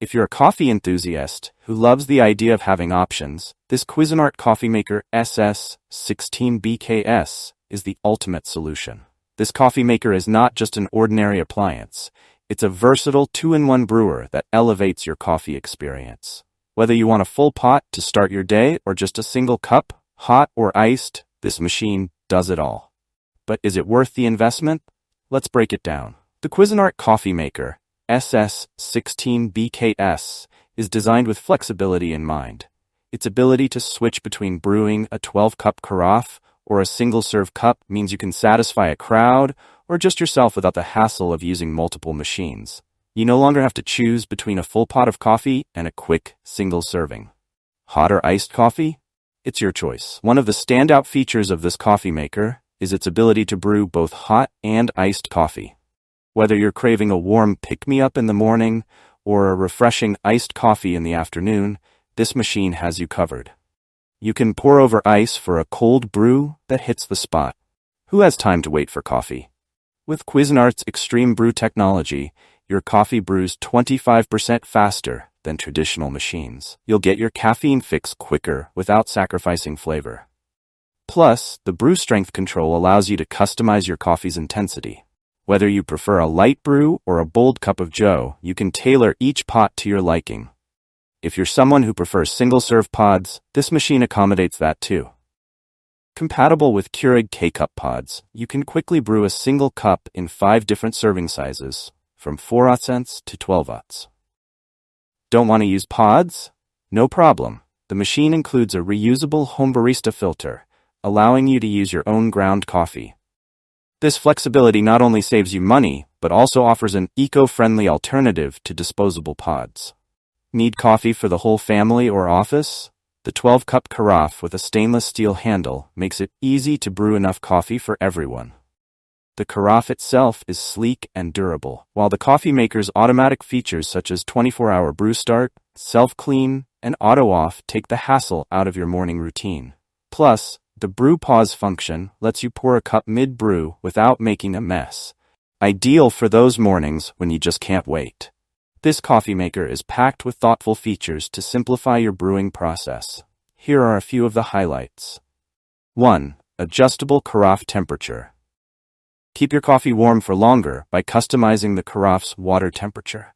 If you're a coffee enthusiast who loves the idea of having options, this Cuisinart Coffee Maker SS-16BKS is the ultimate solution. This coffee maker is not just an ordinary appliance. It's a versatile two-in-one brewer that elevates your coffee experience. Whether you want a full pot to start your day or just a single cup, hot or iced, this machine does it all. But is it worth the investment? Let's break it down. The Cuisinart Coffee Maker SS-16BKS is designed with flexibility in mind. Its ability to switch between brewing a 12-cup carafe or a single-serve cup means you can satisfy a crowd or just yourself without the hassle of using multiple machines. You no longer have to choose between a full pot of coffee and a quick single serving. Hot or iced coffee? It's your choice. One of the standout features of this coffee maker is its ability to brew both hot and iced coffee. Whether you're craving a warm pick-me-up in the morning or a refreshing iced coffee in the afternoon, this machine has you covered. You can pour over ice for a cold brew that hits the spot. Who has time to wait for coffee? With Cuisinart's Extreme Brew technology, your coffee brews 25% faster than traditional machines. You'll get your caffeine fix quicker without sacrificing flavor. Plus, the brew strength control allows you to customize your coffee's intensity. Whether you prefer a light brew or a bold cup of joe, you can tailor each pot to your liking. If you're someone who prefers single-serve pods, this machine accommodates that too. Compatible with Keurig K-Cup pods, you can quickly brew a single cup in 5 different serving sizes, from 4 oz to 12 oz. Don't want to use pods? No problem. The machine includes a reusable HomeBarista filter, allowing you to use your own ground coffee. This flexibility not only saves you money, but also offers an eco-friendly alternative to disposable pods. Need coffee for the whole family or office? The 12-cup carafe with a stainless steel handle makes it easy to brew enough coffee for everyone. The carafe itself is sleek and durable, while the coffee maker's automatic features such as 24-hour brew start, self-clean, and auto-off take the hassle out of your morning routine. Plus, the Brew Pause function lets you pour a cup mid-brew without making a mess. Ideal for those mornings when you just can't wait. This coffee maker is packed with thoughtful features to simplify your brewing process. Here are a few of the highlights. 1. Adjustable carafe temperature. Keep your coffee warm for longer by customizing the carafe's water temperature.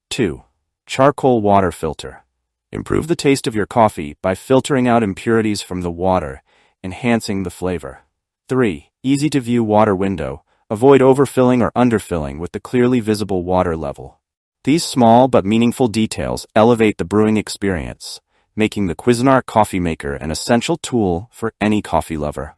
2. Charcoal water filter. Improve the taste of your coffee by filtering out impurities from the water, enhancing the flavor. 3. Easy-to-view water window. Avoid overfilling or underfilling with the clearly visible water level. These small but meaningful details elevate the brewing experience, making the Cuisinart Coffee Maker an essential tool for any coffee lover.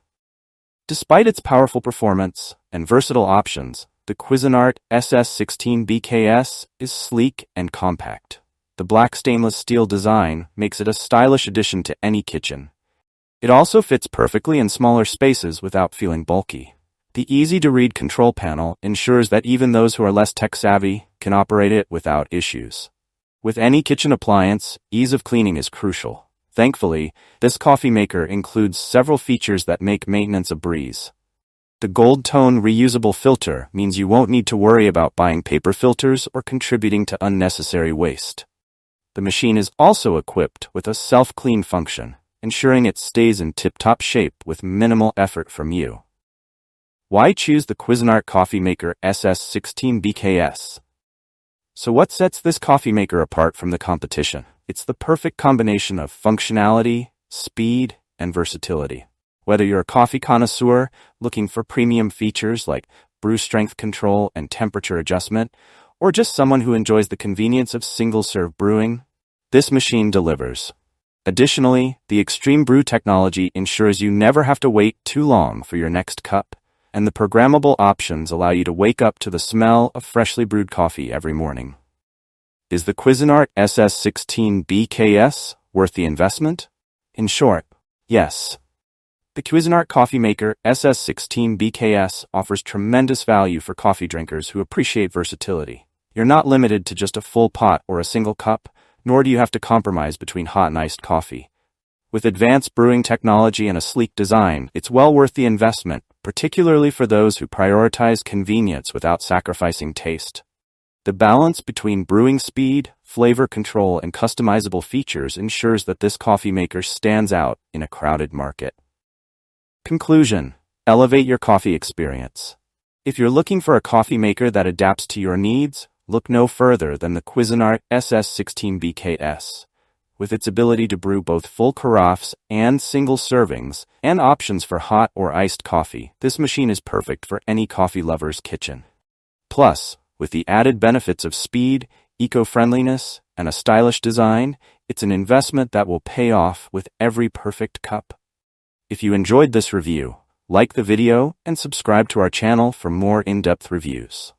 Despite its powerful performance and versatile options, the Cuisinart SS-16BKS is sleek and compact. The black stainless steel design makes it a stylish addition to any kitchen. It also fits perfectly in smaller spaces without feeling bulky. The easy-to-read control panel ensures that even those who are less tech-savvy can operate it without issues. With any kitchen appliance, ease of cleaning is crucial. Thankfully, this coffee maker includes several features that make maintenance a breeze. The gold-tone reusable filter means you won't need to worry about buying paper filters or contributing to unnecessary waste. The machine is also equipped with a self-clean function, ensuring it stays in tip-top shape with minimal effort from you. Why choose the Cuisinart Coffee Maker SS-16BKS? So what sets this coffee maker apart from the competition? It's the perfect combination of functionality, speed, and versatility. Whether you're a coffee connoisseur looking for premium features like brew strength control and temperature adjustment, or just someone who enjoys the convenience of single-serve brewing, this machine delivers. Additionally, the Extreme Brew technology ensures you never have to wait too long for your next cup, and the programmable options allow you to wake up to the smell of freshly brewed coffee every morning. Is the Cuisinart SS-16BKS worth the investment? In short, yes. The Cuisinart Coffee Maker SS-16BKS offers tremendous value for coffee drinkers who appreciate versatility. You're not limited to just a full pot or a single cup, nor do you have to compromise between hot and iced coffee. With advanced brewing technology and a sleek design, it's well worth the investment, particularly for those who prioritize convenience without sacrificing taste. The balance between brewing speed, flavor control, and customizable features ensures that this coffee maker stands out in a crowded market. Conclusion: elevate your coffee experience. If you're looking for a coffee maker that adapts to your needs, look no further than the Cuisinart SS-16BKS. With its ability to brew both full carafes and single servings, and options for hot or iced coffee, this machine is perfect for any coffee lover's kitchen. Plus, with the added benefits of speed, eco-friendliness, and a stylish design, it's an investment that will pay off with every perfect cup. If you enjoyed this review, like the video and subscribe to our channel for more in-depth reviews.